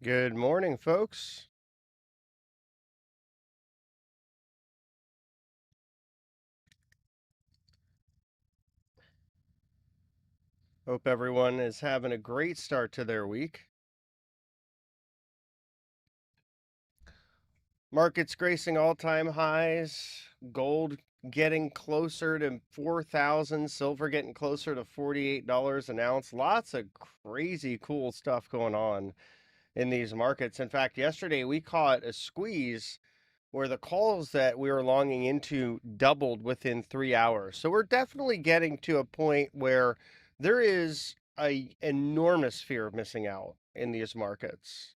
Good morning, folks. Hope everyone is having a great start to their week. Markets gracing all-time highs, gold getting closer to 4,000, silver getting closer to $48 an ounce. Lots of crazy cool stuff going on in these markets. In fact, yesterday we caught a squeeze where the calls that we were longing into doubled within 3 hours. So we're definitely getting to a point where there is a enormous fear of missing out in these markets.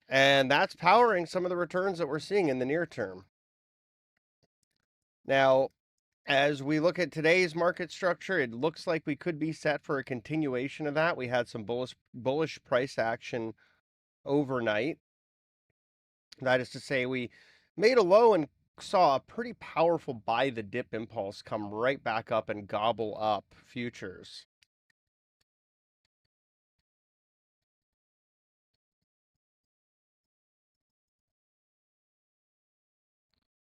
And that's powering some of the returns that we're seeing in the near term. Now, as we look at today's market structure, it looks like we could be set for a continuation of that. We had some bullish price action overnight. That is to say, we made a low and saw a pretty powerful buy the dip impulse come right back up and gobble up futures.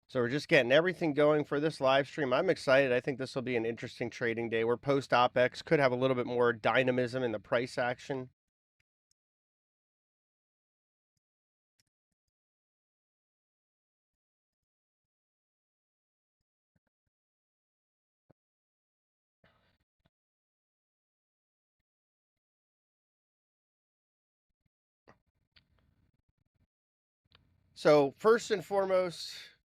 So we're just getting everything going for this live stream. I'm excited. I think this will be an interesting trading day. We're post OPEX, could have a little bit more dynamism in the price action. So first and foremost,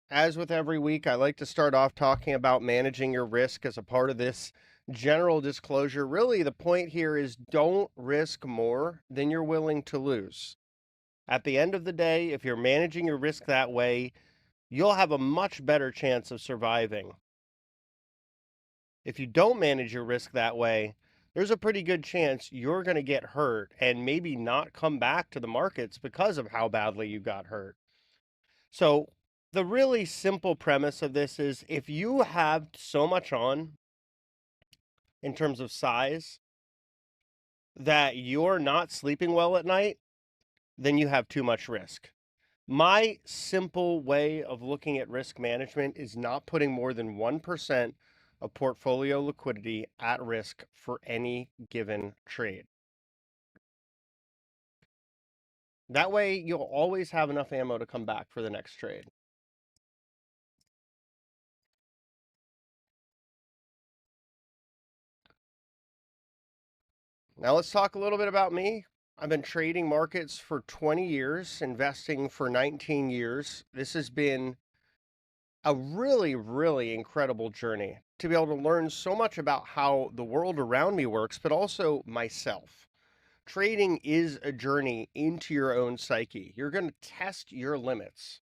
as with every week, I like to start off talking about managing your risk as a part of this general disclosure. Really, the point here is don't risk more than you're willing to lose. At the end of the day, if you're managing your risk that way, you'll have a much better chance of surviving. If you don't manage your risk that way, there's a pretty good chance you're going to get hurt and maybe not come back to the markets because of how badly you got hurt. So, the really simple premise of this is if you have so much on in terms of size that you're not sleeping well at night, then you have too much risk. My simple way of looking at risk management is not putting more than 1% of portfolio liquidity at risk for any given trade. That way, you'll always have enough ammo to come back for the next trade. Now let's talk a little bit about me. I've been trading markets for 20 years, investing for 19 years. This has been a really, really incredible journey to be able to learn so much about how the world around me works, but also myself. Trading is a journey into your own psyche. You're going to test your limits.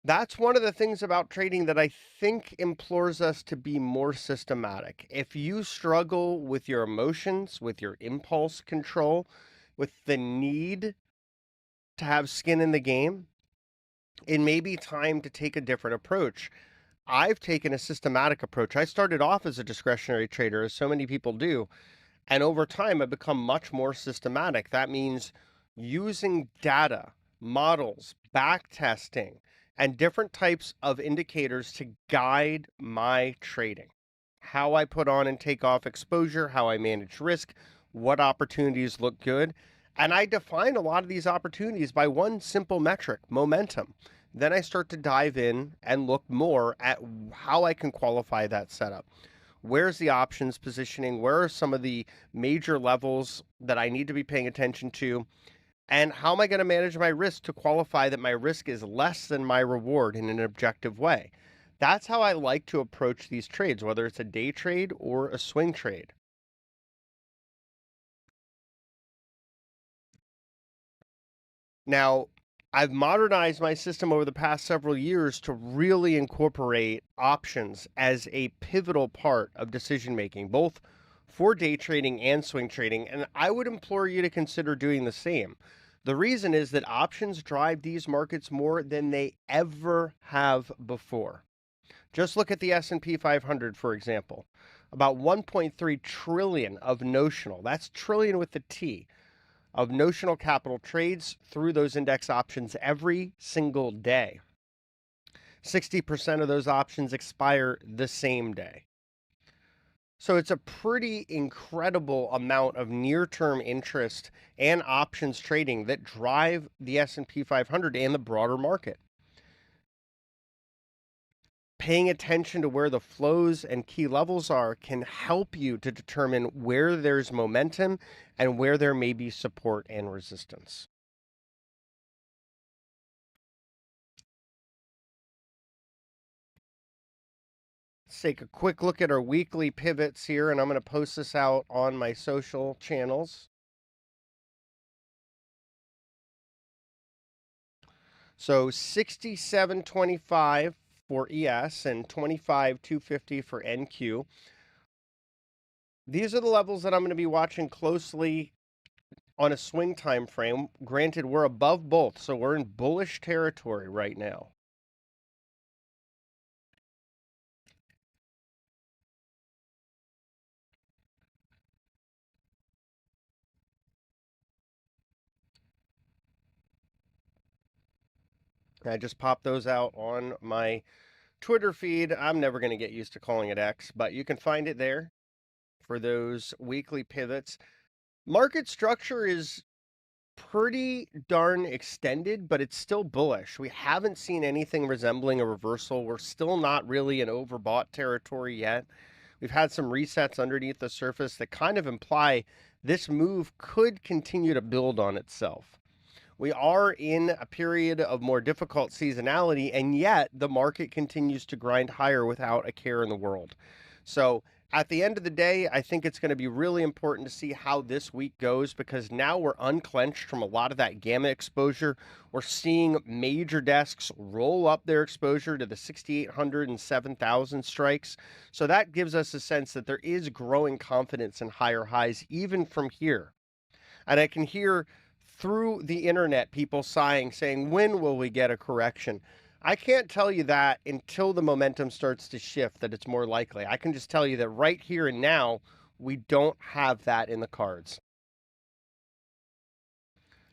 That's one of the things about trading that I think implores us to be more systematic. If you struggle with your emotions, with your impulse control, with the need to have skin in the game, it may be time to take a different approach. I've taken a systematic approach. I started off as a discretionary trader, as so many people do, and over time I've become much more systematic. That means using data, models, back testing, and different types of indicators to guide my trading. How I put on and take off exposure, how I manage risk, what opportunities look good. And I define a lot of these opportunities by one simple metric, momentum. Then I start to dive in and look more at how I can qualify that setup. Where's the options positioning? Where are some of the major levels that I need to be paying attention to? And how am I going to manage my risk to qualify that my risk is less than my reward in an objective way? That's how I like to approach these trades, whether it's a day trade or a swing trade. Now, I've modernized my system over the past several years to really incorporate options as a pivotal part of decision making, both for day trading and swing trading. And I would implore you to consider doing the same. The reason is that options drive these markets more than they ever have before. Just look at the S&P 500, for example. about 1.3 trillion of notional, that's trillion with the T, of notional capital trades through those index options every single day. 60% of those options expire the same day. So it's a pretty incredible amount of near-term interest and options trading that drive the S&P 500 and the broader market. Paying attention to where the flows and key levels are can help you to determine where there's momentum and where there may be support and resistance. Let's take a quick look at our weekly pivots here, and I'm going to post this out on my social channels. So 67.25 for ES and 25.250 for NQ. These are the levels that I'm going to be watching closely on a swing time frame. Granted, we're above both, so we're in bullish territory right now. I just popped those out on my Twitter feed. I'm never going to get used to calling it X, but you can find it there for those weekly pivots. Market structure is pretty darn extended, but it's still bullish. We haven't seen anything resembling a reversal. We're still not really in overbought territory yet. We've had some resets underneath the surface that kind of imply this move could continue to build on itself. We are in a period of more difficult seasonality, and yet the market continues to grind higher without a care in the world. So at the end of the day, I think it's going to be really important to see how this week goes, because now we're unclenched from a lot of that gamma exposure. We're seeing major desks roll up their exposure to the 6,800 and 7,000 strikes. So that gives us a sense that there is growing confidence in higher highs even from here. And I can hear through the internet people sighing, saying, when will we get a correction? I can't tell you that until the momentum starts to shift that it's more likely. I can just tell you that right here and now, we don't have that in the cards.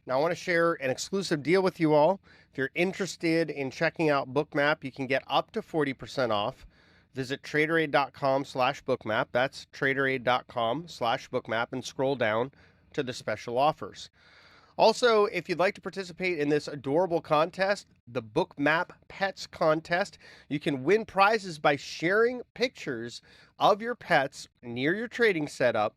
Now, I want to share an exclusive deal with you all. If you're interested in checking out Bookmap, you can get up to 40% off. Visit traderaid.com/bookmap. That's traderaid.com/bookmap and scroll down to the special offers. Also, if you'd like to participate in this adorable contest, the Bookmap Pets contest, you can win prizes by sharing pictures of your pets near your trading setup.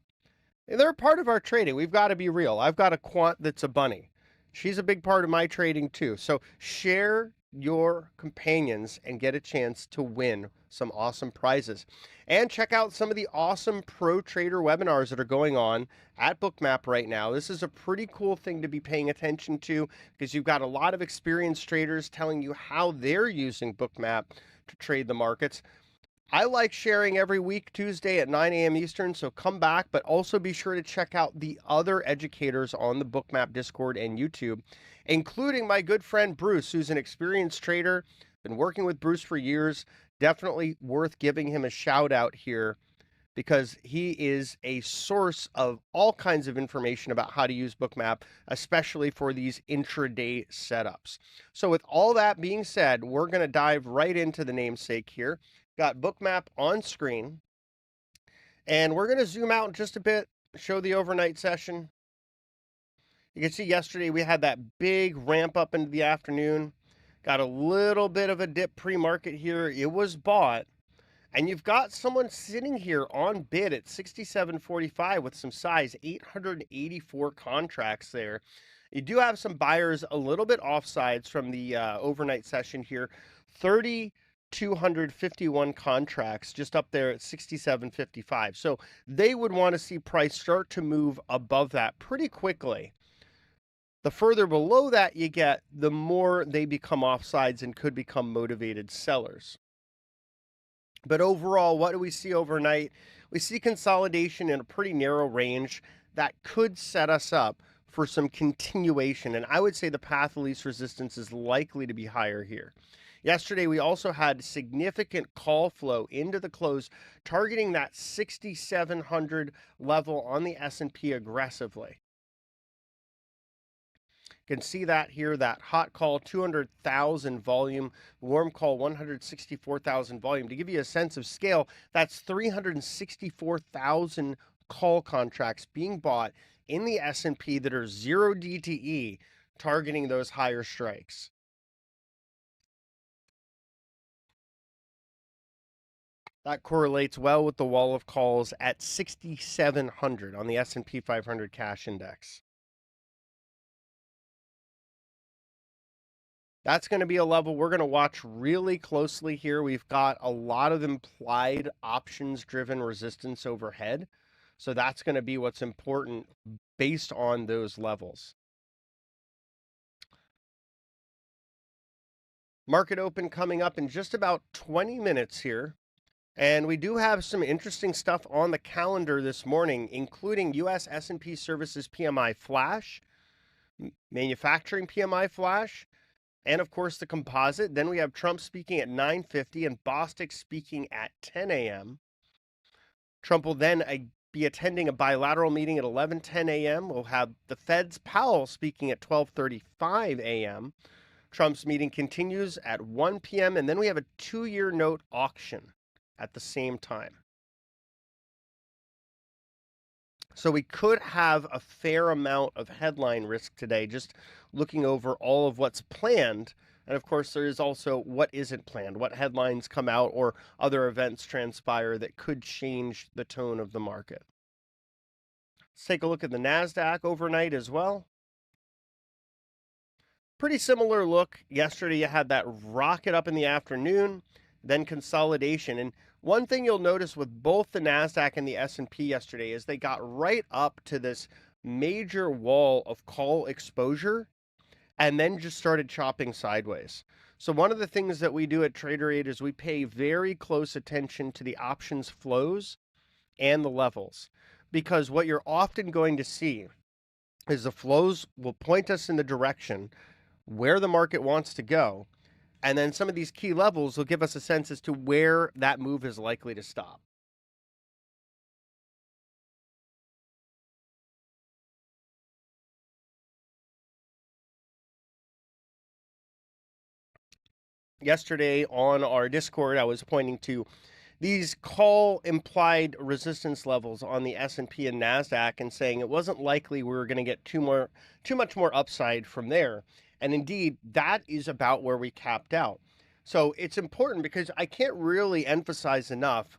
And they're part of our trading. We've got to be real. I've got a quant that's a bunny. She's a big part of my trading too. So share your companions and get a chance to win some awesome prizes. And check out some of the awesome pro trader webinars that are going on at Bookmap right now. This is a pretty cool thing to be paying attention to, because you've got a lot of experienced traders telling you how they're using Bookmap to trade the markets. I like sharing every week, Tuesday at 9 a.m. Eastern, so come back, but also be sure to check out the other educators on the Bookmap Discord and YouTube, including my good friend Bruce, who's an experienced trader, been working with Bruce for years. Definitely worth giving him a shout out here, because he is a source of all kinds of information about how to use Bookmap, especially for these intraday setups. So with all that being said, we're going to dive right into the namesake here. Got Bookmap on screen, and we're going to zoom out just a bit, show the overnight session. You can see yesterday we had that big ramp up into the afternoon, got a little bit of a dip pre-market here. It was bought, and you've got someone sitting here on bid at 67.45 with some size, 884 contracts there. You do have some buyers a little bit offsides from the overnight session here. 251 contracts just up there at 67.55. So they would want to see price start to move above that pretty quickly. The further below that you get, the more they become offsides and could become motivated sellers. But overall, what do we see overnight? We see consolidation in a pretty narrow range that could set us up for some continuation. And I would say the path of least resistance is likely to be higher here. Yesterday, we also had significant call flow into the close, targeting that 6,700 level on the S&P aggressively. You can see that here, that hot call, 200,000 volume, warm call, 164,000 volume. To give you a sense of scale, that's 364,000 call contracts being bought in the S&P that are 0 DTE, targeting those higher strikes. That correlates well with the wall of calls at 6,700 on the S&P 500 cash index. That's going to be a level we're going to watch really closely here. We've got a lot of implied options-driven resistance overhead. So that's going to be what's important based on those levels. Market open coming up in just about 20 minutes here. And we do have some interesting stuff on the calendar this morning, including U.S. S&P Services PMI flash, manufacturing PMI flash, and of course the composite. Then we have Trump speaking at 9:50 and Bostic speaking at 10 a.m. Trump will then be attending a bilateral meeting at 11:10 a.m. We'll have the Fed's Powell speaking at 12:35 a.m. Trump's meeting continues at 1 p.m. and then we have a 2-year note auction at the same time. So we could have a fair amount of headline risk today, just looking over all of what's planned. And of course, there is also what isn't planned, what headlines come out or other events transpire that could change the tone of the market. Let's take a look at the Nasdaq overnight as well. Pretty similar look. Yesterday, you had that rocket up in the afternoon, then consolidation. And one thing you'll notice with both the Nasdaq and the S&P yesterday is they got right up to this major wall of call exposure and then just started chopping sideways. So one of the things that we do at TraderAid is we pay very close attention to the options flows and the levels, because what you're often going to see is the flows will point us in the direction where the market wants to go. And then some of these key levels will give us a sense as to where that move is likely to stop. Yesterday on our Discord, I was pointing to these call implied resistance levels on the S&P and Nasdaq and saying it wasn't likely we were going to get too much more upside from there. And indeed, that is about where we capped out. So it's important because I can't really emphasize enough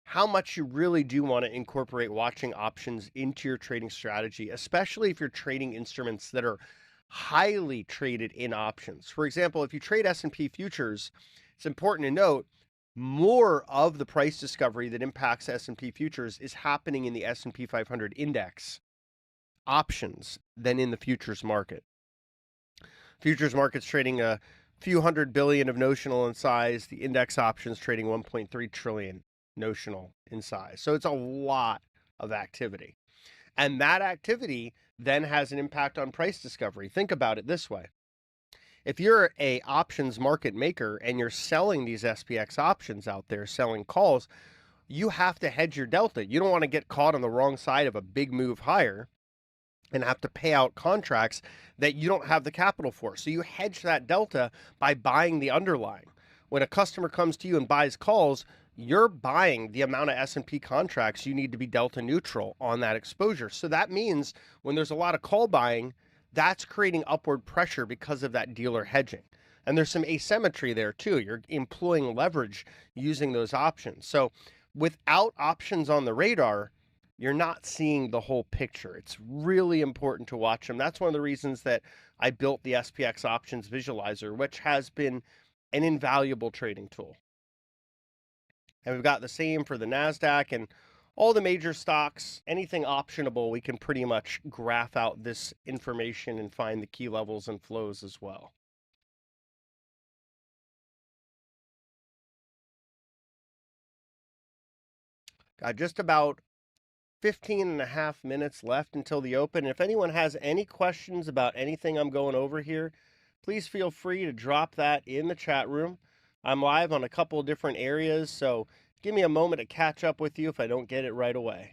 how much you really do want to incorporate watching options into your trading strategy, especially if you're trading instruments that are highly traded in options. For example, if you trade S&P futures, it's important to note more of the price discovery that impacts S&P futures is happening in the S&P 500 index options than in the futures market. Futures market's trading a few hundred billion of notional in size. The index options trading 1.3 trillion notional in size. So it's a lot of activity. And that activity then has an impact on price discovery. Think about it this way. If you're a options market maker and you're selling these SPX options out there, selling calls, you have to hedge your delta. You don't want to get caught on the wrong side of a big move higher and have to pay out contracts that you don't have the capital for. So you hedge that delta by buying the underlying. When a customer comes to you and buys calls, you're buying the amount of S&P contracts you need to be delta neutral on that exposure. So that means when there's a lot of call buying, that's creating upward pressure because of that dealer hedging. And there's some asymmetry there too. You're employing leverage using those options. So without options on the radar, you're not seeing the whole picture. It's really important to watch them. That's one of the reasons that I built the SPX options visualizer, which has been an invaluable trading tool. And we've got the same for the NASDAQ and all the major stocks. Anything optionable, we can pretty much graph out this information and find the key levels and flows as well. Got just about 15 and a half minutes left until the open. If anyone has any questions about anything I'm going over here, please feel free to drop that in the chat room. I'm live on a couple of different areas, so give me a moment to catch up with you if I don't get it right away.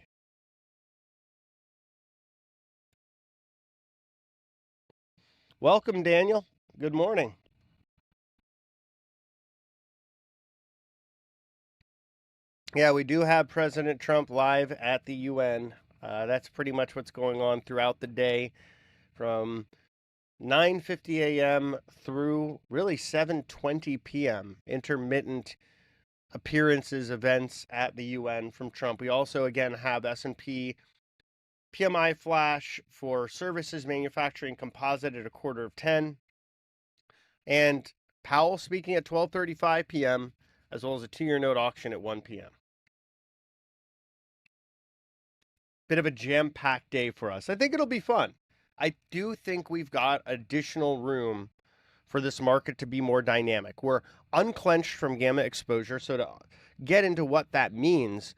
Welcome, Daniel. Good morning. Yeah, we do have President Trump live at the UN. That's pretty much what's going on throughout the day from 9:50 a.m. through really 7:20 p.m. Intermittent appearances, events at the UN from Trump. We also, again, have S&P PMI flash for services, manufacturing, composite at 9:45, and Powell speaking at 12:35 p.m., as well as a 2-year note auction at 1 p.m. Bit of a jam-packed day for us. I think it'll be fun. I do think we've got additional room for this market to be more dynamic. We're unclenched from gamma exposure, so to get into what that means,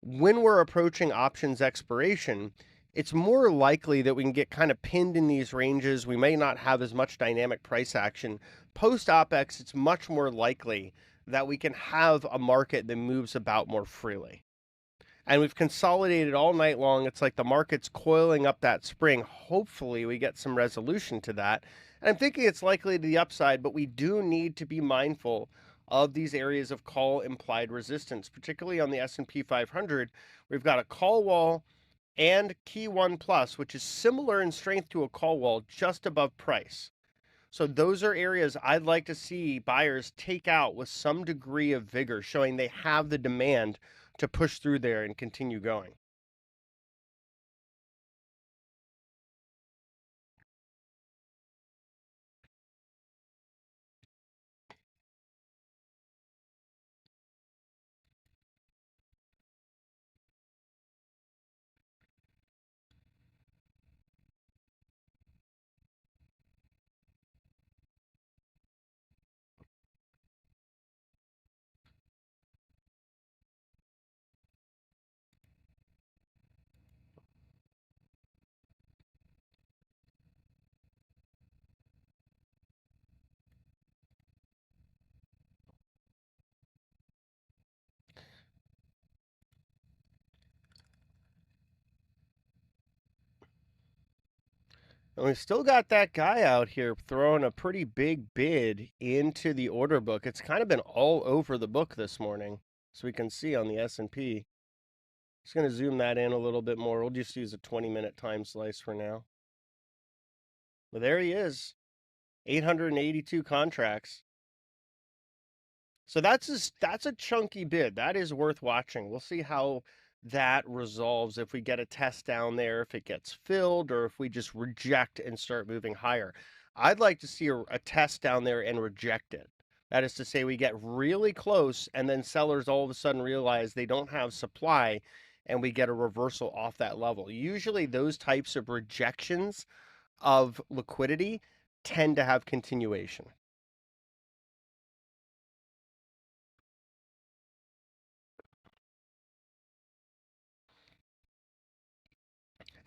when we're approaching options expiration, it's more likely that we can get kind of pinned in these ranges. We may not have as much dynamic price action. Post OPEX, it's much more likely that we can have a market that moves about more freely. And we've consolidated all night long. It's like the market's coiling up that spring. Hopefully we get some resolution to that. And I'm thinking it's likely to the upside, but we do need to be mindful of these areas of call implied resistance, particularly on the S&P 500. We've got a call wall and key 1 plus, which is similar in strength to a call wall just above price. So those are areas I'd like to see buyers take out with some degree of vigor, showing they have the demand to push through there and continue going. And we've still got that guy out here throwing a pretty big bid into the order book. It's kind of been all over the book this morning, so we can see on the S&P. Just going to zoom that in a little bit more. We'll just use a 20-minute time slice for now. But there he is, 882 contracts. So that's a chunky bid. That is worth watching. We'll see how that resolves if we get a test down there, if it gets filled, or if we just reject and start moving higher. I'd like to see a test down there and reject it. That is to say, we get really close, and then sellers all of a sudden realize they don't have supply, and we get a reversal off that level. Usually those types of rejections of liquidity tend to have continuation.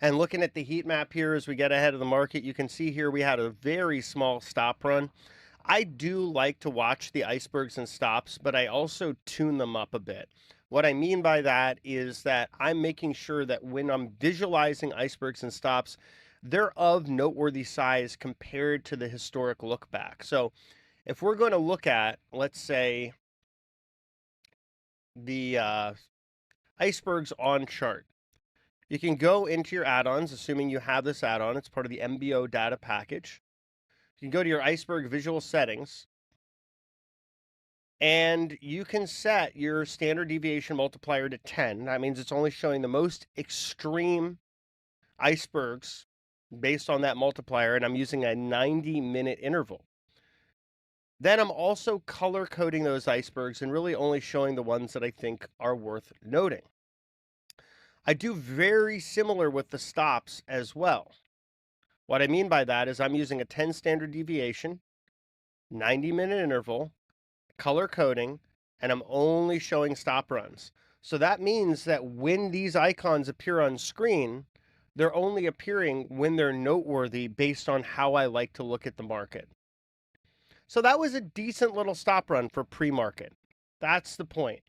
And looking at the heat map here as we get ahead of the market, you can see here we had a very small stop run. I do like to watch the icebergs and stops, but I also tune them up a bit. What I mean by that is that I'm making sure that when I'm visualizing icebergs and stops, they're of noteworthy size compared to the historic look back. So if we're going to look at, let's say, the icebergs on chart, you can go into your add-ons, assuming you have this add-on. It's part of the MBO data package. You can go to your iceberg visual settings, and you can set your standard deviation multiplier to 10. That means it's only showing the most extreme icebergs based on that multiplier, and I'm using a 90-minute interval. Then I'm also color coding those icebergs and really only showing the ones that I think are worth noting. I do very similar with the stops as well. What I mean by that is I'm using a 10 standard deviation, 90-minute interval, color coding, and I'm only showing stop runs. So that means that when these icons appear on screen, they're only appearing when they're noteworthy based on how I like to look at the market. So that was a decent little stop run for pre-market. That's the point.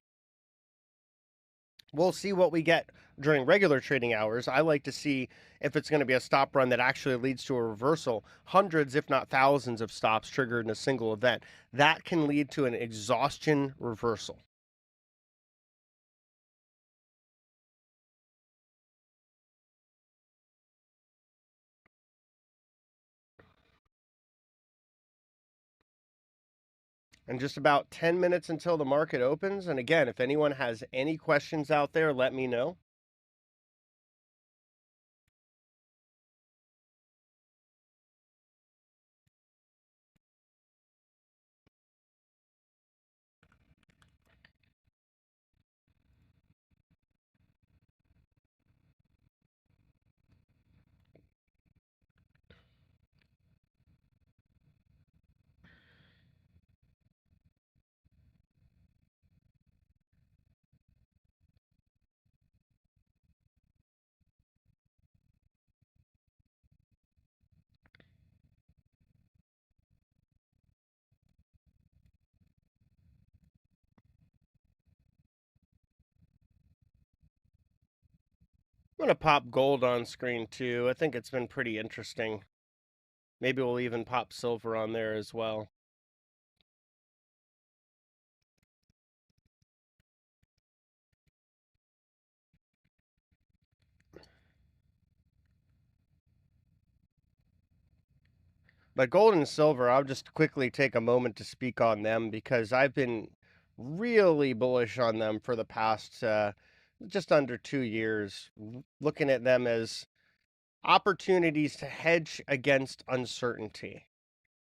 We'll see what we get during regular trading hours. I like to see if it's going to be a stop run that actually leads to a reversal. Hundreds, if not thousands, of stops triggered in a single event. That can lead to an exhaustion reversal. And just about 10 minutes until the market opens. And again, if anyone has any questions out there, let me know. I'm going to pop gold on screen too. I think it's been pretty interesting. Maybe we'll even pop silver on there as well. But gold and silver, I'll just quickly take a moment to speak on them because I've been really bullish on them for the past just under 2 years, looking at them as opportunities to hedge against uncertainty,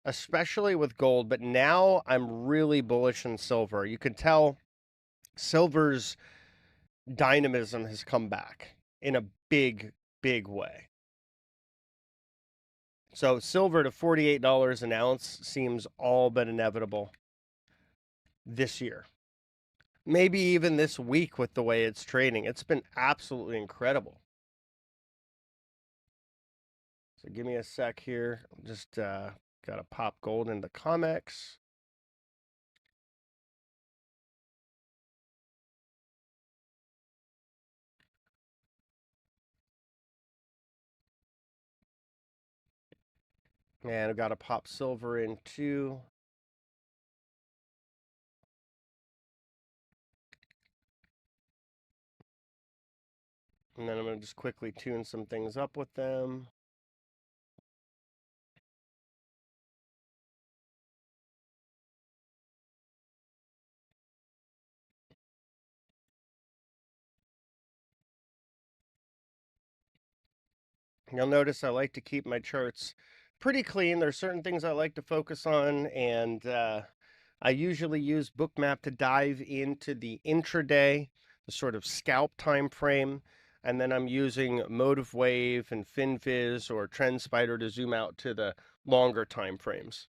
especially with gold. But now I'm really bullish on silver. You can tell silver's dynamism has come back in a big, big way. So silver to $48 an ounce seems all but inevitable this year. Maybe even this week with the way it's trading. It's been absolutely incredible. So give me a sec here. Just got to pop gold into COMEX. And I've got to pop silver in too. And then I'm going to just quickly tune some things up with them. You'll notice I like to keep my charts pretty clean. There's certain things I like to focus on, and I usually use Bookmap to dive into the intraday, the sort of scalp time frame, and then I'm using Motive Wave and FinViz or TrendSpider to zoom out to the longer time frames.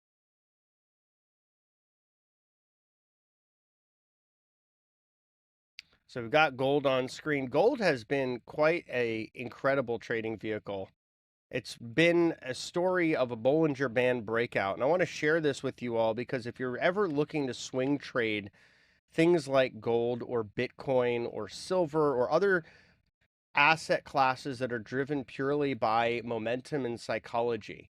So we've got gold on screen. Gold has been quite a incredible trading vehicle. It's been a story of a Bollinger Band breakout. And I want to share this with you all because if you're ever looking to swing trade things like gold or Bitcoin or silver or other asset classes that are driven purely by momentum and psychology,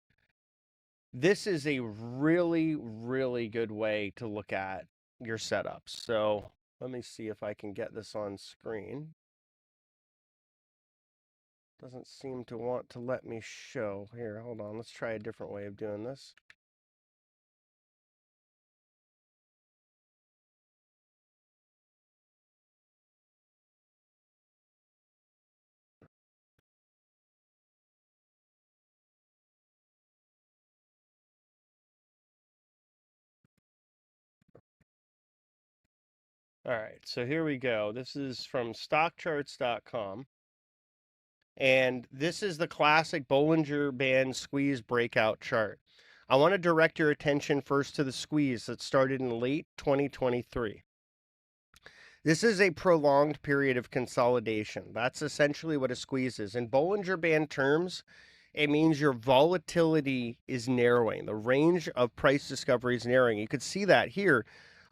this is a really, really good way to look at your setups. So let me see if I can get this on screen. Doesn't seem to want to let me show. Here, hold on. Let's try a different way of doing this. All right, so here we go. This is from stockcharts.com. And this is the classic Bollinger Band squeeze breakout chart. I want to direct your attention first to the squeeze that started in late 2023. This is a prolonged period of consolidation. That's essentially what a squeeze is. In Bollinger Band terms, it means your volatility is narrowing. The range of price discovery is narrowing. You could see that here.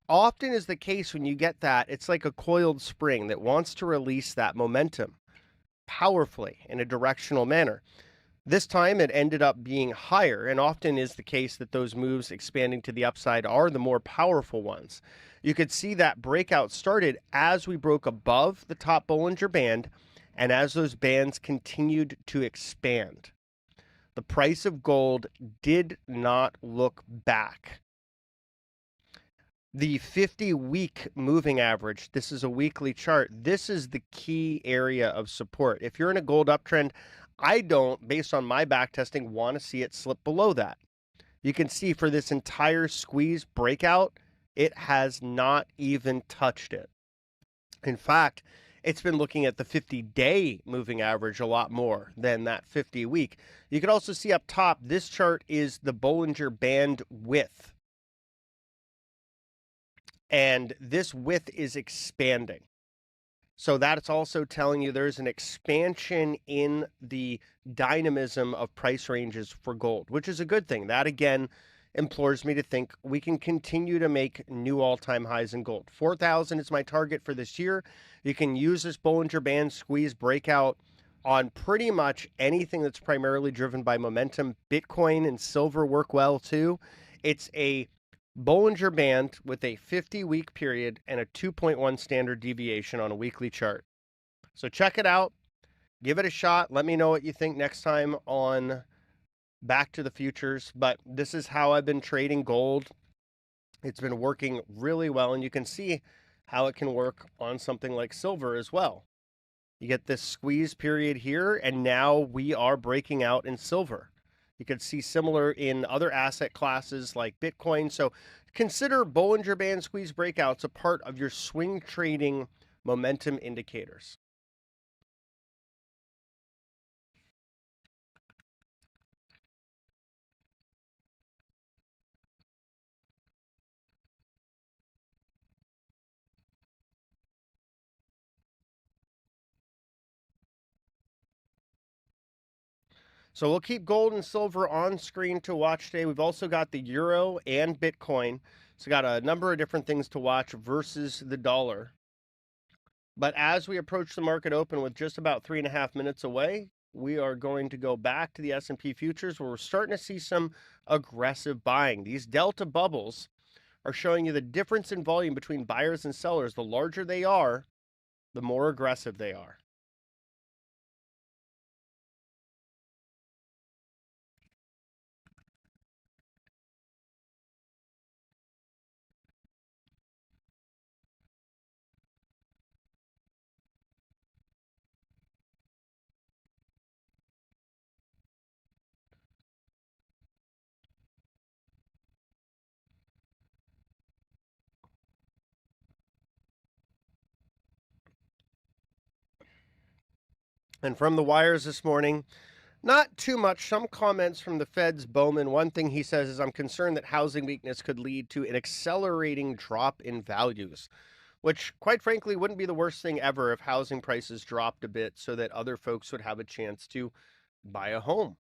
Often is the case when you get that, it's like a coiled spring that wants to release that momentum powerfully in a directional manner. This time it ended up being higher, and often is the case that those moves expanding to the upside are the more powerful ones. You could see that breakout started as we broke above the top Bollinger Band and as those bands continued to expand. The price of gold did not look back. The 50-week moving average, this is a weekly chart. This is the key area of support. If you're in a gold uptrend, I don't, based on my back testing, want to see it slip below that. You can see for this entire squeeze breakout, it has not even touched it. In fact, it's been looking at the 50-day moving average a lot more than that 50-week. You can also see up top, this chart is the Bollinger Band width. And this width is expanding. So that's also telling you there's an expansion in the dynamism of price ranges for gold, which is a good thing. That, again, implores me to think we can continue to make new all-time highs in gold. 4,000 is my target for this year. You can use this Bollinger Band squeeze breakout on pretty much anything that's primarily driven by momentum. Bitcoin and silver work well, too. It's a Bollinger Band with a 50-week period and a 2.1 standard deviation on a weekly chart. So check it out. Give it a shot. Let me know what you think next time on Back to the Futures. But this is how I've been trading gold. It's been working really well, and you can see how it can work on something like silver as well. You get this squeeze period here, and now we are breaking out in silver. You could see similar in other asset classes like Bitcoin. So consider Bollinger Band squeeze breakouts a part of your swing trading momentum indicators. So we'll keep gold and silver on screen to watch today. We've also got the euro and Bitcoin. So got a number of different things to watch versus the dollar. But as we approach the market open with just about 3.5 minutes away, we are going to go back to the S&P futures where we're starting to see some aggressive buying. These delta bubbles are showing you the difference in volume between buyers and sellers. The larger they are, the more aggressive they are. And from the wires this morning, not too much. Some comments from the Fed's Bowman. One thing he says is, I'm concerned that housing weakness could lead to an accelerating drop in values, which quite frankly wouldn't be the worst thing ever if housing prices dropped a bit so that other folks would have a chance to buy a home.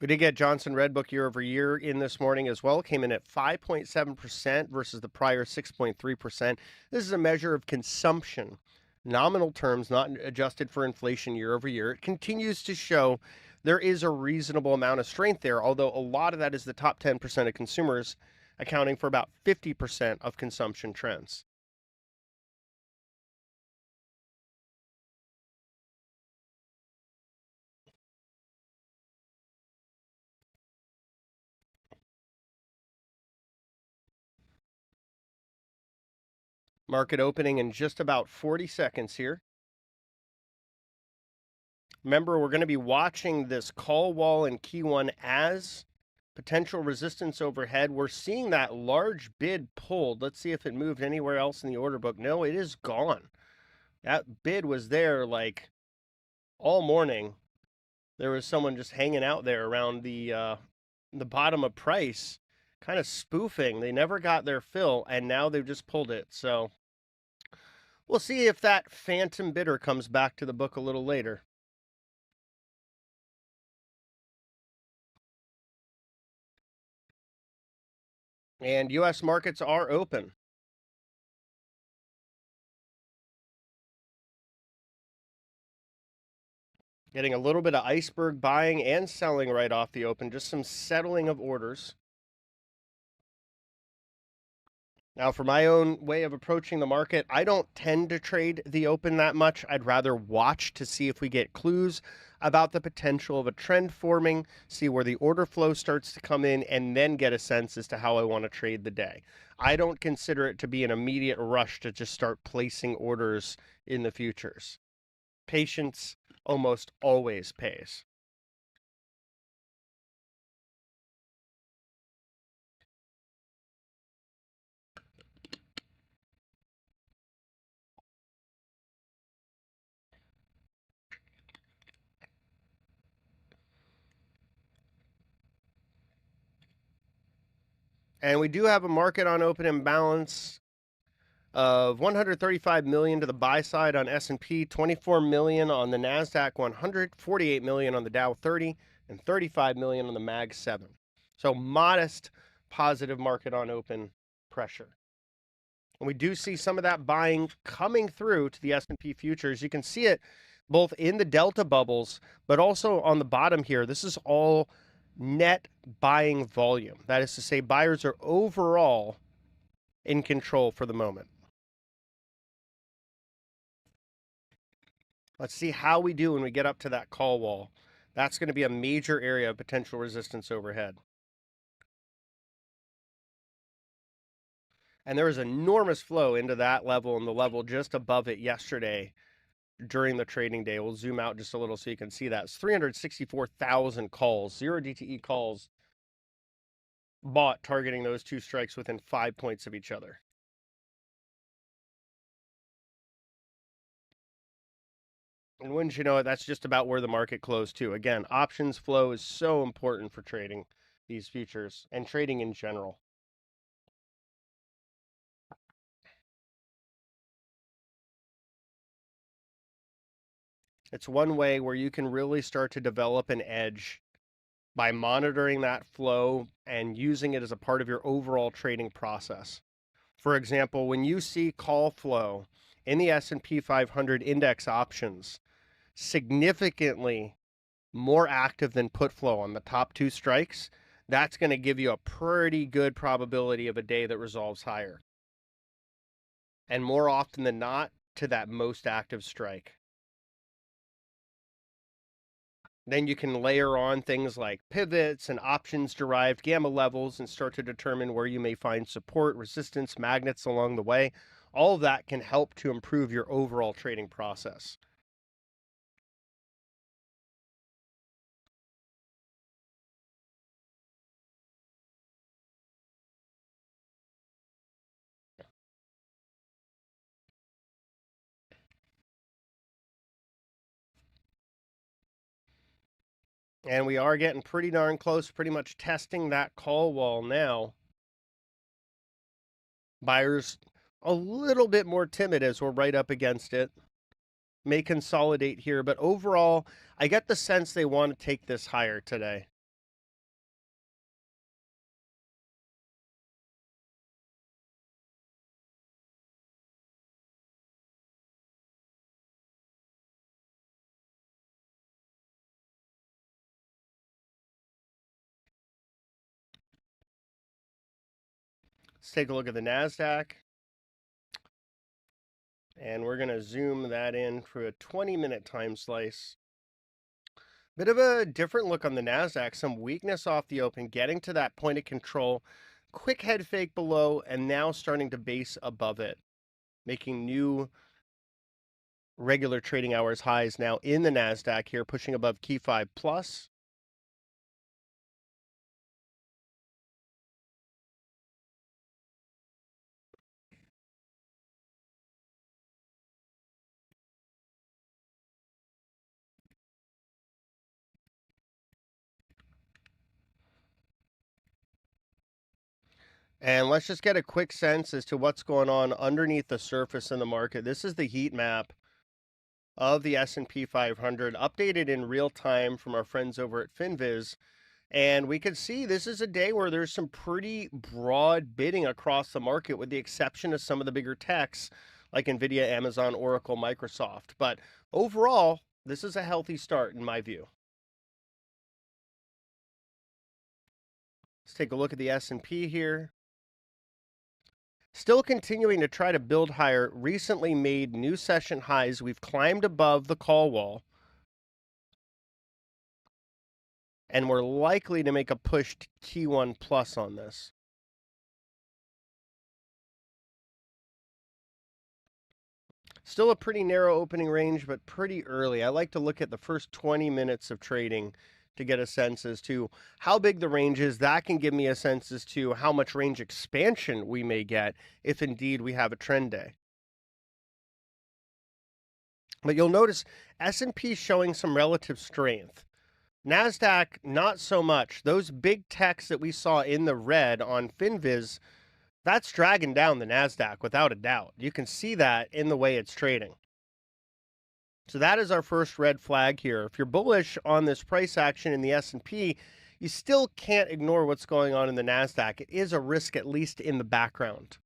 We did get Johnson Redbook year over year in this morning as well. Came in at 5.7% versus the prior 6.3%. This is a measure of consumption, nominal terms, not adjusted for inflation year over year. It continues to show there is a reasonable amount of strength there, although a lot of that is the top 10% of consumers accounting for about 50% of consumption trends. Market opening in just about 40 seconds here. Remember, we're going to be watching this call wall in key one as potential resistance overhead. We're seeing that large bid pulled. Let's see if it moved anywhere else in the order book. No, it is gone. That bid was there like all morning there was someone just hanging out there around the bottom of price, kind of spoofing. They never got their fill, and now they've just pulled it. So we'll see if that phantom bidder comes back to the book a little later. And U.S. markets are open. Getting a little bit of iceberg buying and selling right off the open, just some settling of orders. Now, for my own way of approaching the market, I don't tend to trade the open that much. I'd rather watch to see if we get clues about the potential of a trend forming, see where the order flow starts to come in, and then get a sense as to how I want to trade the day. I don't consider it to be an immediate rush to just start placing orders in the futures. Patience almost always pays. And we do have a market on open imbalance of 135 million to the buy side on S&P, 24 million on the Nasdaq 100, 48 million on the Dow 30, and 35 million on the Mag 7. So modest positive market on open pressure. And we do see some of that buying coming through to the S&P futures. You can see it both in the delta bubbles, but also on the bottom here. This is all net buying volume. That is to say, buyers are overall in control for the moment. Let's see how we do when we get up to that call wall. That's going to be a major area of potential resistance overhead. And there was enormous flow into that level and the level just above it yesterday during the trading day. We'll zoom out just a little so you can see that. It's 364,000 calls, 0 DTE calls bought targeting those two strikes within 5 points of each other. And wouldn't you know it, that's just about where the market closed too. Again, options flow is so important for trading these futures and trading in general. It's one way where you can really start to develop an edge by monitoring that flow and using it as a part of your overall trading process. For example, when you see call flow in the S&P 500 index options significantly more active than put flow on the top two strikes, that's going to give you a pretty good probability of a day that resolves higher. And more often than not, to that most active strike. Then you can layer on things like pivots and options-derived gamma levels and start to determine where you may find support, resistance, magnets along the way. All of that can help to improve your overall trading process. And we are getting pretty darn close, pretty much testing that call wall now. Buyers a little bit more timid as we're right up against it. May consolidate here, but overall, I get the sense they want to take this higher today. Let's take a look at the Nasdaq. And we're going to zoom that in for a 20-minute time slice. Bit of a different look on the Nasdaq, some weakness off the open, getting to that point of control, quick head fake below, and now starting to base above it, making new regular trading hours highs now in the Nasdaq here, pushing above key 5 plus. And let's just get a quick sense as to what's going on underneath the surface in the market. This is the heat map of the S&P 500, updated in real time from our friends over at FinViz. And we can see this is a day where there's some pretty broad bidding across the market, with the exception of some of the bigger techs like Nvidia, Amazon, Oracle, Microsoft. But overall, this is a healthy start in my view. Let's take a look at the S&P here. Still continuing to try to build higher, recently made new session highs. We've climbed above the call wall, and we're likely to make a push to T1 plus on this. Still a pretty narrow opening range, but pretty early. I like to look at the first 20 minutes of trading to get a sense as to how big the range is. That can give me a sense as to how much range expansion we may get if indeed we have a trend day. But you'll notice S&P showing some relative strength. Nasdaq, not so much. Those big techs that we saw in the red on FinViz, that's dragging down the Nasdaq without a doubt. You can see that in the way it's trading. So that is our first red flag here. If you're bullish on this price action in the S&P, you still can't ignore what's going on in the Nasdaq. It is a risk, at least in the background.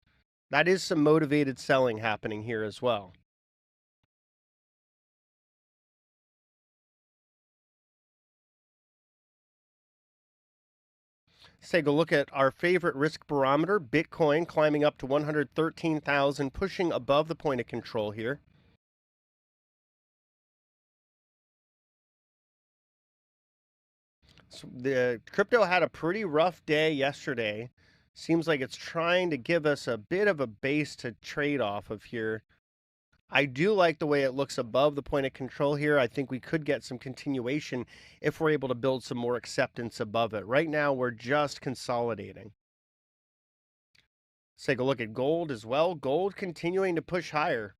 That is some motivated selling happening here as well. Let's take a look at our favorite risk barometer, Bitcoin, climbing up to 113,000, pushing above the point of control here. So the crypto had a pretty rough day yesterday. Seems like it's trying to give us a bit of a base to trade off of here. I do like the way it looks above the point of control here. I think we could get some continuation if we're able to build some more acceptance above it. Right now, we're just consolidating. Let's take a look at gold as well. Gold continuing to push higher.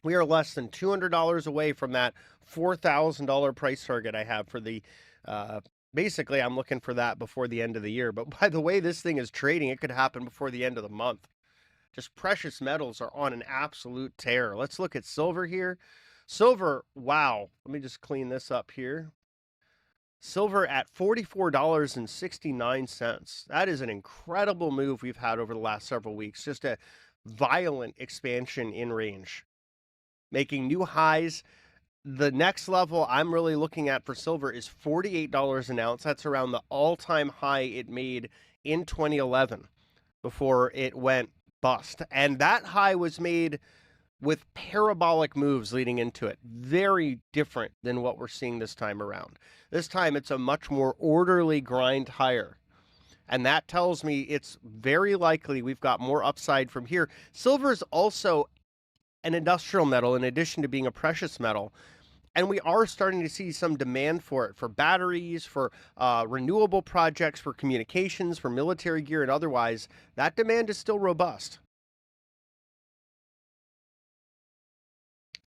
We are less than $200 away from that $4,000 price target I have for the, basically, I'm looking for that before the end of the year. But by the way this thing is trading, it could happen before the end of the month. Just precious metals are on an absolute tear. Let's look at silver here. Silver, wow. Let me just clean this up here. Silver at $44.69. That is an incredible move we've had over the last several weeks. Just a violent expansion in range, making new highs. The next level I'm really looking at for silver is $48 an ounce. That's around the all-time high it made in 2011 before it went bust. And that high was made with parabolic moves leading into it. Very different than what we're seeing this time around. This time it's a much more orderly grind higher. And that tells me it's very likely we've got more upside from here. Silver is also an industrial metal in addition to being a precious metal. And we are starting to see some demand for it, for batteries, for renewable projects, for communications, for military gear, and otherwise. That demand is still robust.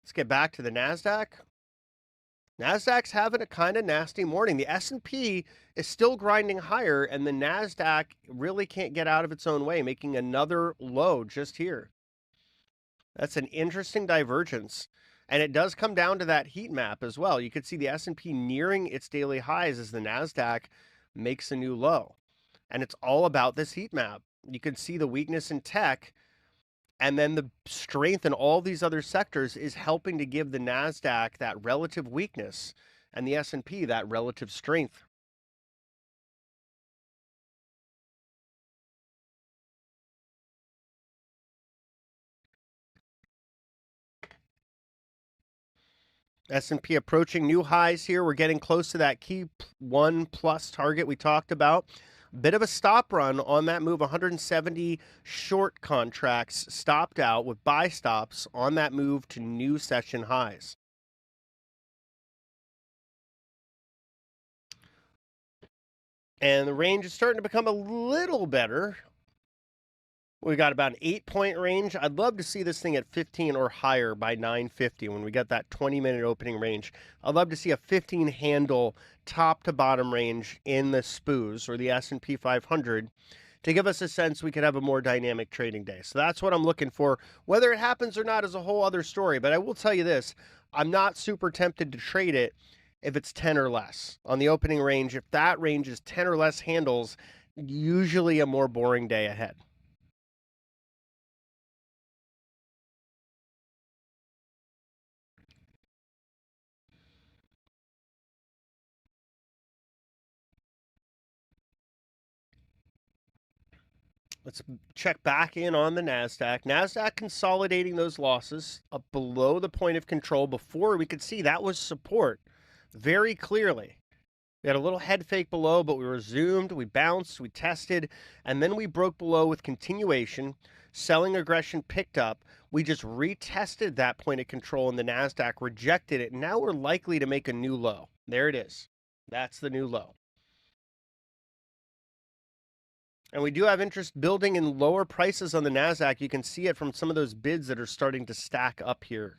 Let's get back to the Nasdaq. Nasdaq's having a kind of nasty morning. The S&P is still grinding higher, and the Nasdaq really can't get out of its own way, making another low just here. That's an interesting divergence. And it does come down to that heat map as well. You could see the S&P nearing its daily highs as the Nasdaq makes a new low. And it's all about this heat map. You can see the weakness in tech, and then the strength in all these other sectors is helping to give the Nasdaq that relative weakness and the S&P that relative strength. S&P approaching new highs here. We're getting close to that key 1 plus target we talked about. Bit of a stop run on that move. 170 short contracts stopped out with buy stops on that move to new session highs. And the range is starting to become a little better. We got about an 8-point range. I'd love to see this thing at 15 or higher by 9:50 when we got that 20-minute opening range. I'd love to see a 15 handle top to bottom range in the SPOOs or the S&P 500 to give us a sense we could have a more dynamic trading day. So that's what I'm looking for. Whether it happens or not is a whole other story, but I will tell you this, I'm not super tempted to trade it if it's 10 or less. On the opening range, if that range is 10 or less handles, usually a more boring day ahead. Let's check back in on the Nasdaq. Nasdaq consolidating those losses up below the point of control. Before we could see that was support very clearly. We had a little head fake below, but we resumed, we bounced, we tested, and then we broke below with continuation. Selling aggression picked up. We just retested that point of control, and the Nasdaq rejected it. Now we're likely to make a new low. There it is. That's the new low. And we do have interest building in lower prices on the Nasdaq. You can see it from some of those bids that are starting to stack up here.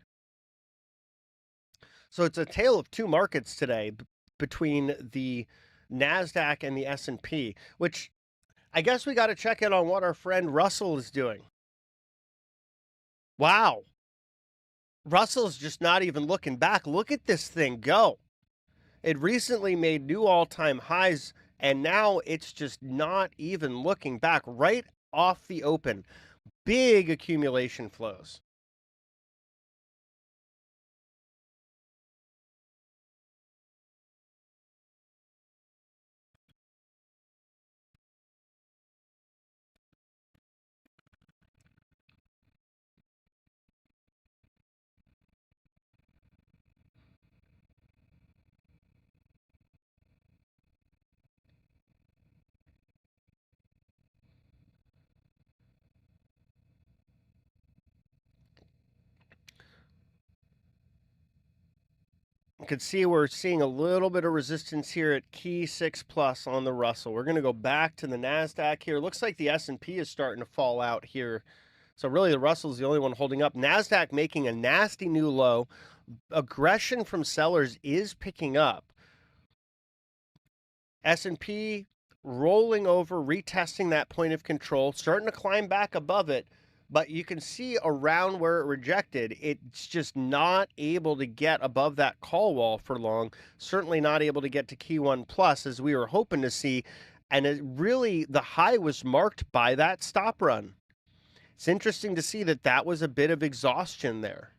So it's a tale of two markets today between the Nasdaq and the S&P, which I guess we got to check in on what our friend Russell is doing. Wow. Russell's just not even looking back. Look at this thing go. It recently made new all-time highs, and now it's just not even looking back. Right off the open. Big accumulation flows. You can see we're seeing a little bit of resistance here at key 6+ on the Russell. We're going to go back to the Nasdaq here. Looks like the S&P is starting to fall out here. So really the Russell's the only one holding up. Nasdaq making a nasty new low. Aggression from sellers is picking up. S&P rolling over, retesting that point of control, starting to climb back above it. But you can see around where it rejected, it's just not able to get above that call wall for long. Certainly not able to get to key 1+ as we were hoping to see. And it really, the high was marked by that stop run. It's interesting to see that that was a bit of exhaustion there.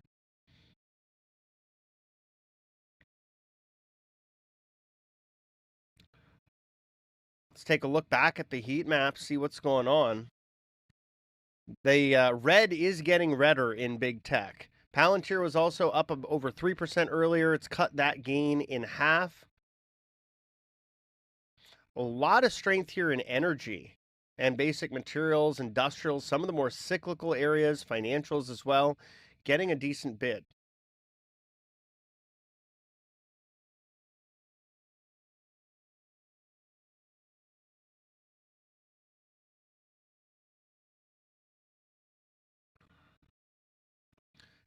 Let's take a look back at the heat map, see what's going on. The red is getting redder in big tech. Palantir was also up over 3% earlier. It's cut that gain in half. A lot of strength here in energy and basic materials, industrials, some of the more cyclical areas, financials as well, getting a decent bid.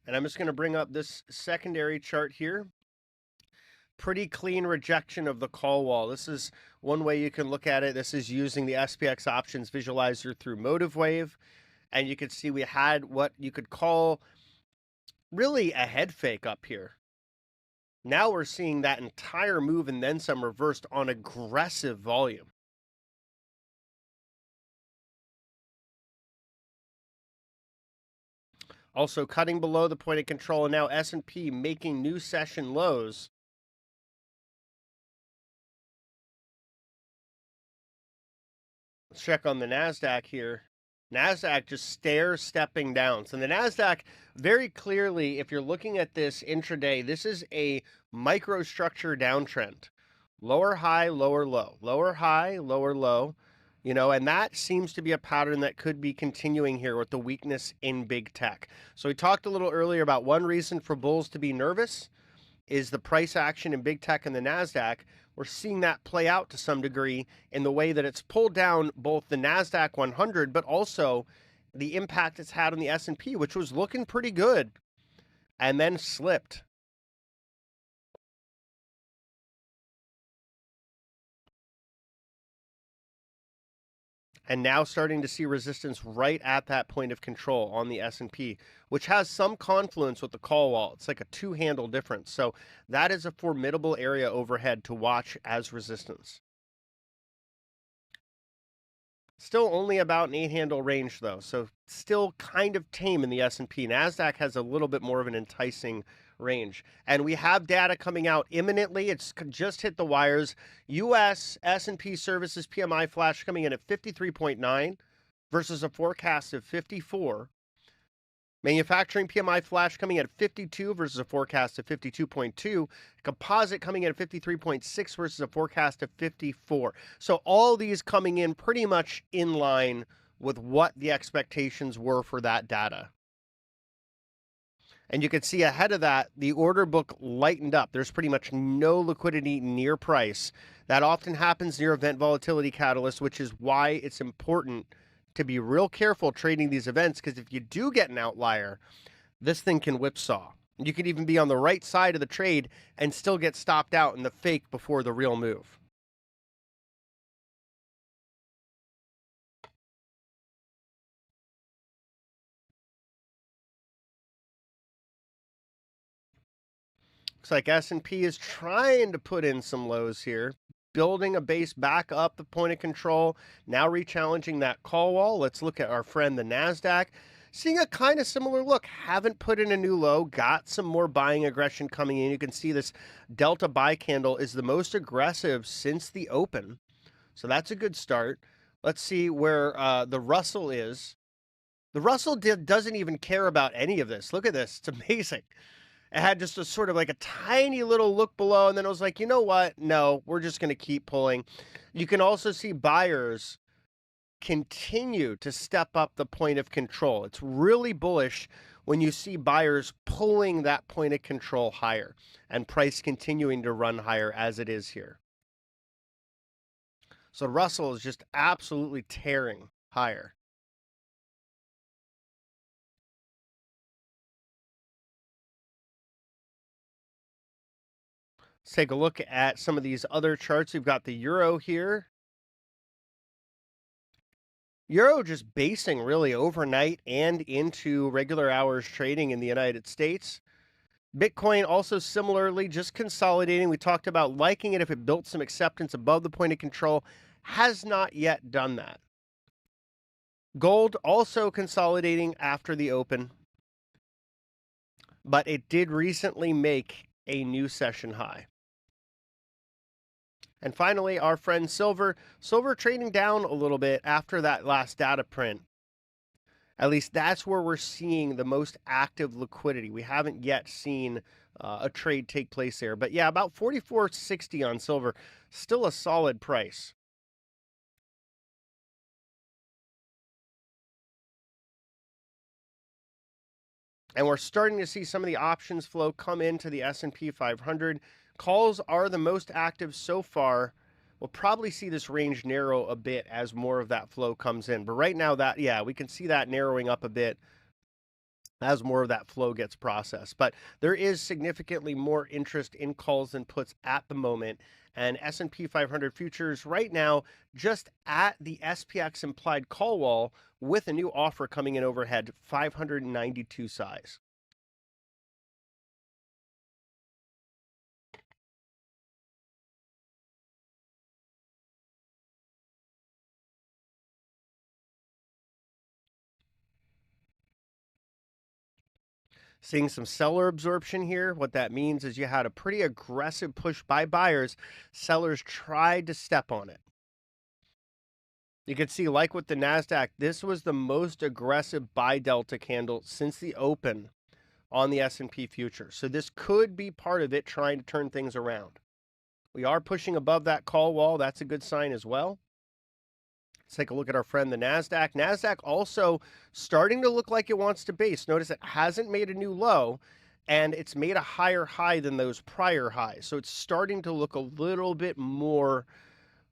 And I'm just going to bring up this secondary chart here. Pretty clean rejection of the call wall. This is one way you can look at it. This is using the SPX options visualizer through Motive Wave. And you can see we had what you could call really a head fake up here. Now we're seeing that entire move and then some reversed on aggressive volume. Also cutting below the point of control, and now S&P making new session lows. Let's check on the Nasdaq here. Nasdaq just stair-stepping down. So the Nasdaq, very clearly, if you're looking at this intraday, this is a microstructure downtrend. Lower high, lower low. Lower high, lower low. And that seems to be a pattern that could be continuing here with the weakness in big tech. So we talked a little earlier about one reason for bulls to be nervous is the price action in big tech and the Nasdaq. We're seeing that play out to some degree in the way that it's pulled down both the Nasdaq 100, but also the impact it's had on the S&P, which was looking pretty good, and then slipped. And now starting to see resistance right at that point of control on the S&P, which has some confluence with the call wall. It's like a two-handle difference. So that is a formidable area overhead to watch as resistance. Still only about an 8-handle range, though, so still kind of tame in the S&P. Nasdaq has a little bit more of an enticing range. And we have data coming out imminently. It's just hit the wires. U.S. S&P Services PMI flash coming in at 53.9 versus a forecast of 54. Manufacturing PMI flash coming in at 52 versus a forecast of 52.2. Composite coming in at 53.6 versus a forecast of 54. So all these coming in pretty much in line with what the expectations were for that data. And you can see ahead of that, the order book lightened up. There's pretty much no liquidity near price. That often happens near event volatility catalyst, which is why it's important to be real careful trading these events, because if you do get an outlier, this thing can whipsaw. You could even be on the right side of the trade and still get stopped out in the fake before the real move. Looks like S&P is trying to put in some lows here, building a base back up the point of control, now re-challenging that call wall. Let's look at our friend, the Nasdaq. Seeing a kind of similar look, haven't put in a new low, got some more buying aggression coming in. You can see this Delta buy candle is the most aggressive since the open. So that's a good start. Let's see where the Russell is. The Russell doesn't even care about any of this. Look at this. It's amazing. It had just a sort of like a tiny little look below, and then it was like, you know what? No, we're just going to keep pulling. You can also see buyers continue to step up the point of control. It's really bullish when you see buyers pulling that point of control higher and price continuing to run higher as it is here. So Russell is just absolutely tearing higher. Let's take a look at some of these other charts. We've got the Euro here. Euro just basing really overnight and into regular hours trading in the United States. Bitcoin also similarly just consolidating. We talked about liking it if it built some acceptance above the point of control. Has not yet done that. Gold also consolidating after the open, but it did recently make a new session high. And finally, our friend silver. Silver trading down a little bit after that last data print. At least that's where we're seeing the most active liquidity. We haven't yet seen a trade take place there. But yeah, about 44.60 on silver. Still a solid price. And we're starting to see some of the options flow come into the S&P 500. Calls are the most active so far. We'll probably see this range narrow a bit as more of that flow comes in. But right now, we can see that narrowing up a bit as more of that flow gets processed. But there is significantly more interest in calls than puts at the moment. And S&P 500 futures right now just at the SPX implied call wall with a new offer coming in overhead, 592 size. Seeing some seller absorption here. What that means is you had a pretty aggressive push by buyers. Sellers tried to step on it. You can see, like with the Nasdaq, this was the most aggressive buy delta candle since the open on the S&P future. So this could be part of it trying to turn things around. We are pushing above that call wall. That's a good sign as well. Let's take a look at our friend, the Nasdaq. Nasdaq also starting to look like it wants to base. Notice it hasn't made a new low, and it's made a higher high than those prior highs. So it's starting to look a little bit more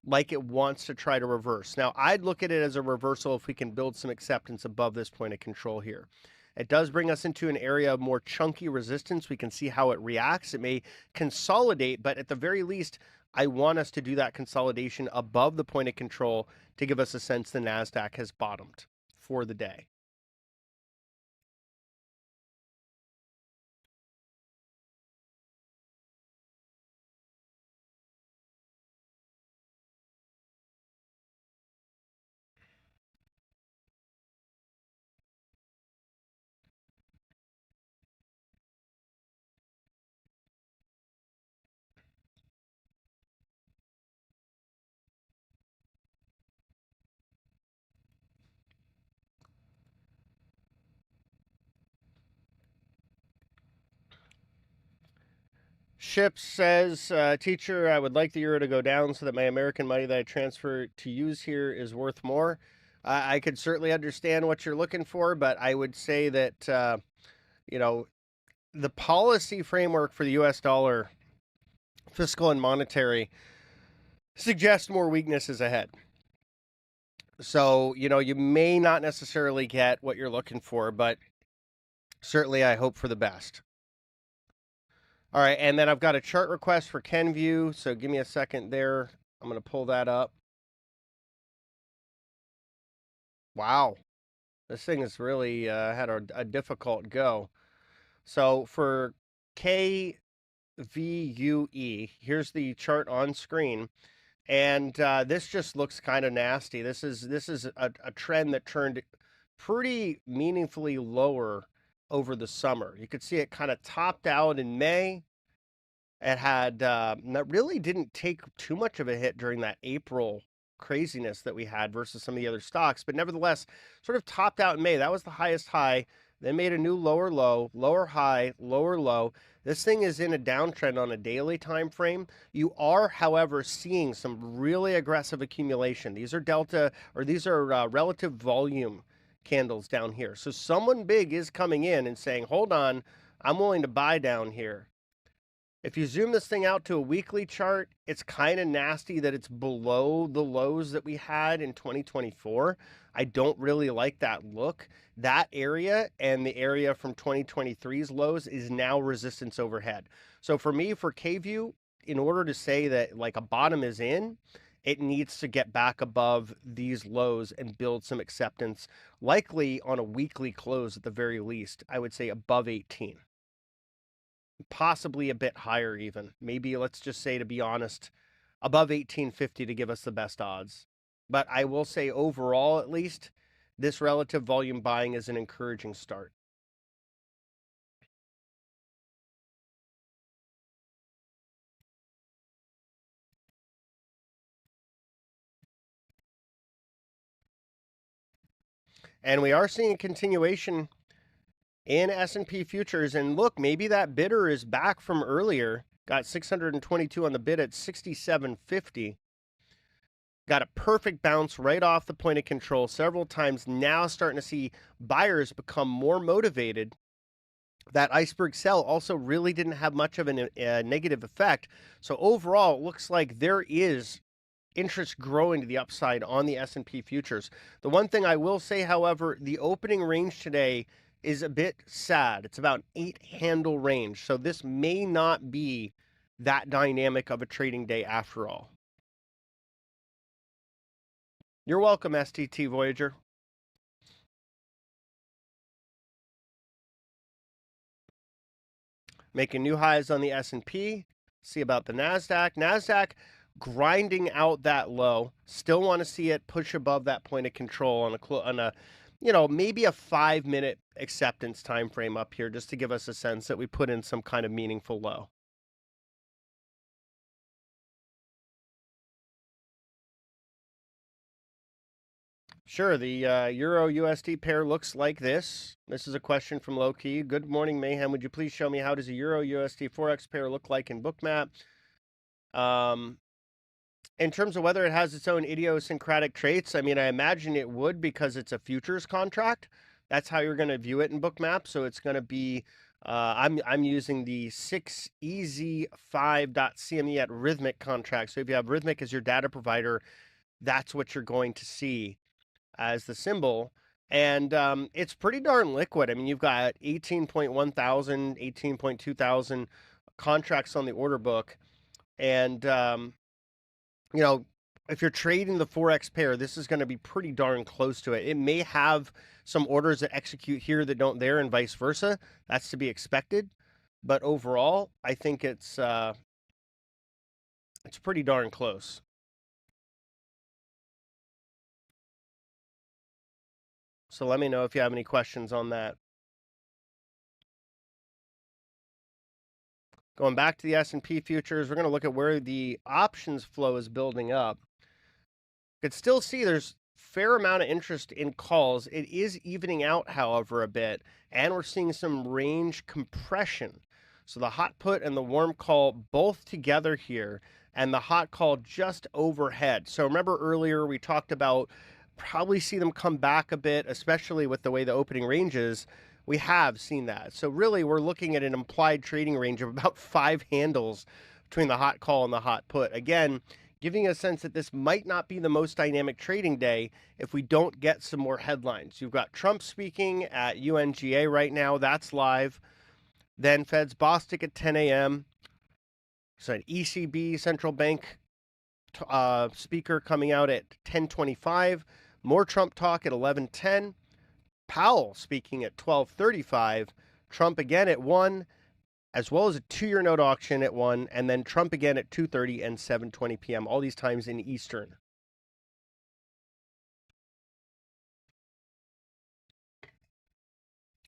like it wants to try to reverse. Now, I'd look at it as a reversal if we can build some acceptance above this point of control here. It does bring us into an area of more chunky resistance. We can see how it reacts. It may consolidate, but at the very least, I want us to do that consolidation above the point of control to give us a sense the Nasdaq has bottomed for the day. Ship says, teacher, I would like the euro to go down so that my American money that I transfer to use here is worth more. I could certainly understand what you're looking for, but I would say that, you know, the policy framework for the US dollar, fiscal and monetary, suggests more weaknesses ahead. So, you may not necessarily get what you're looking for, but certainly I hope for the best. All right, and then I've got a chart request for Kenview, so give me a second there. I'm going to pull that up. Wow, this thing has really had a difficult go. So for KVUE, here's the chart on screen, and this just looks kind of nasty. This is a trend that turned pretty meaningfully lower over the summer. You could see it kind of topped out in May. It had that really didn't take too much of a hit during that April craziness that we had versus some of the other stocks, but nevertheless, sort of topped out in May. That was the highest high. Then made a new lower low, lower high, lower low. This thing is in a downtrend on a daily time frame. You are, however, seeing some really aggressive accumulation. These are delta, or these are relative volume candles down here. So someone big is coming in and saying, hold on, I'm willing to buy down here. If you zoom this thing out to a weekly chart, it's kind of nasty that it's below the lows that we had in 2024. I don't really like that look. That area and the area from 2023's lows is now resistance overhead. So for me, for KVUE, in order to say that like a bottom is in, it needs to get back above these lows and build some acceptance, likely on a weekly close at the very least. I would say above 18. Possibly a bit higher even. Maybe let's just say, to be honest, above 1850 to give us the best odds. But I will say overall, at least, this relative volume buying is an encouraging start. And we are seeing a continuation in S&P futures. And look, maybe that bidder is back from earlier. Got 622 on the bid at 67.50. Got a perfect bounce right off the point of control several times. Now starting to see buyers become more motivated. That iceberg sell also really didn't have much of a negative effect. So overall, it looks like there is interest growing to the upside on the S&P futures. The one thing I will say, however, the opening range today is a bit sad. It's about an 8-handle range. So this may not be that dynamic of a trading day after all. You're welcome, STT Voyager. Making new highs on the S&P. See about the Nasdaq. Nasdaq grinding out that low. Still want to see it push above that point of control on a maybe a 5-minute acceptance time frame up here, just to give us a sense that we put in some kind of meaningful low. Sure, the Euro USD pair looks like this. This is a question from Loki. Good morning, Mayhem. Would you please show me how does a Euro USD Forex pair look like in Bookmap? In terms of whether it has its own idiosyncratic traits, I mean, I imagine it would, because it's a futures contract. That's how you're going to view it in Bookmap. So it's going to be, I'm using the 6EZ5.CME at Rhythmic contract. So if you have Rhythmic as your data provider, that's what you're going to see as the symbol. And it's pretty darn liquid. I mean, you've got 18.1 thousand, 18.2 thousand contracts on the order book. And, you know, if you're trading the Forex pair, this is going to be pretty darn close to it. It may have some orders that execute here that don't there and vice versa. That's to be expected. But overall, I think it's pretty darn close. So let me know if you have any questions on that. Going back to the S&P futures, we're going to look at where the options flow is building up. You could still see there's fair amount of interest in calls. It is evening out, however, a bit, and we're seeing some range compression. So the hot put and the warm call both together here, and the hot call just overhead. So remember earlier we talked about probably see them come back a bit, especially with the way the opening range is. We have seen that. So really we're looking at an implied trading range of about 5 handles between the hot call and the hot put. Again, giving a sense that this might not be the most dynamic trading day if we don't get some more headlines. You've got Trump speaking at UNGA right now. That's live. Then Fed's Bostic at 10 a.m. So an ECB central bank speaker coming out at 10:25. More Trump talk at 11:10. Powell speaking at 12:35. Trump again at 1, as well as a 2-year note auction at 1, and then Trump again at 2:30 and 7:20 p.m., all these times in Eastern.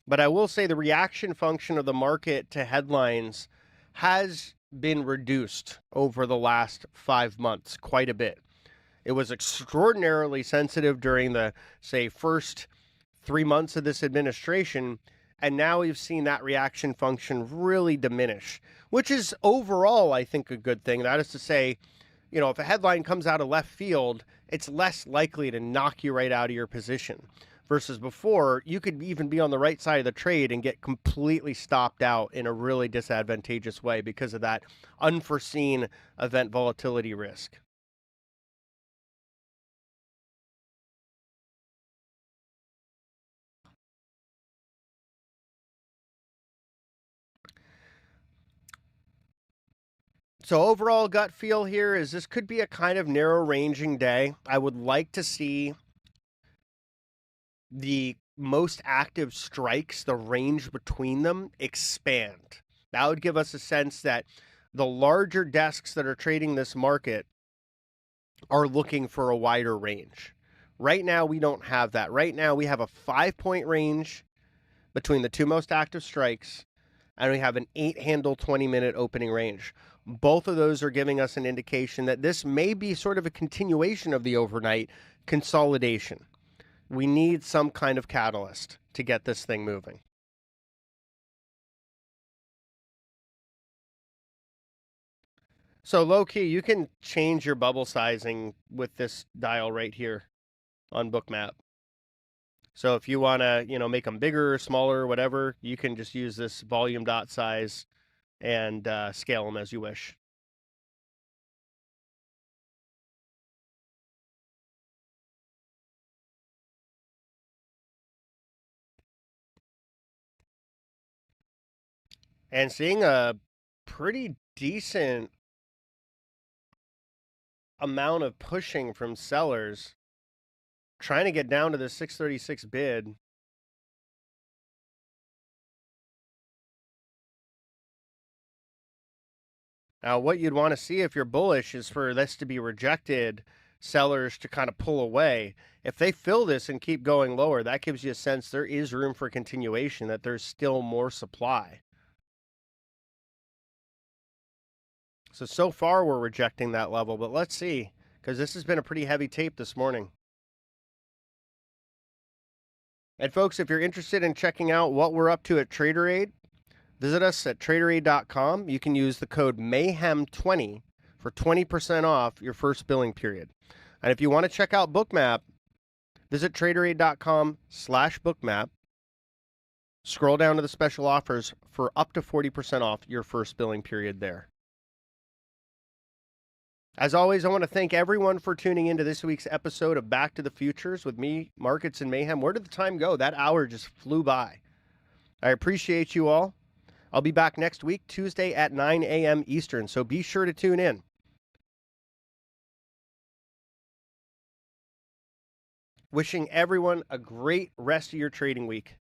But I will say the reaction function of the market to headlines has been reduced over the last 5 months quite a bit. It was extraordinarily sensitive during the, say, first 3 months of this administration, and now we've seen that reaction function really diminish, which is overall, I think, a good thing. That is to say, you know, if a headline comes out of left field, it's less likely to knock you right out of your position. Versus before, you could even be on the right side of the trade and get completely stopped out in a really disadvantageous way because of that unforeseen event volatility risk. So overall gut feel here is this could be a kind of narrow ranging day. I would like to see the most active strikes, the range between them, expand. That would give us a sense that the larger desks that are trading this market are looking for a wider range. Right now, we don't have that. Right now, we have a 5-point range between the two most active strikes, and we have an 8-handle 20-minute opening range. Both of those are giving us an indication that this may be sort of a continuation of the overnight consolidation. We need some kind of catalyst to get this thing moving. So low key, you can change your bubble sizing with this dial right here on Bookmap. So if you want to, you know, make them bigger, smaller, whatever, you can just use this volume dot size and scale them as you wish. And seeing a pretty decent amount of pushing from sellers trying to get down to the 636 bid. Now, what you'd want to see if you're bullish is for this to be rejected, sellers to kind of pull away. If they fill this and keep going lower, that gives you a sense there is room for continuation, that there's still more supply. So far we're rejecting that level, but let's see, because this has been a pretty heavy tape this morning. And folks, if you're interested in checking out what we're up to at TraderAid, visit us at TraderAid.com. You can use the code Mayhem20 for 20% off your first billing period. And if you want to check out Bookmap, visit TraderAid.com/Bookmap. Scroll down to the special offers for up to 40% off your first billing period there. As always, I want to thank everyone for tuning into this week's episode of Back to the Futures with me, Markets and Mayhem. Where did the time go? That hour just flew by. I appreciate you all. I'll be back next week, Tuesday at 9 a.m. Eastern, so be sure to tune in. Wishing everyone a great rest of your trading week.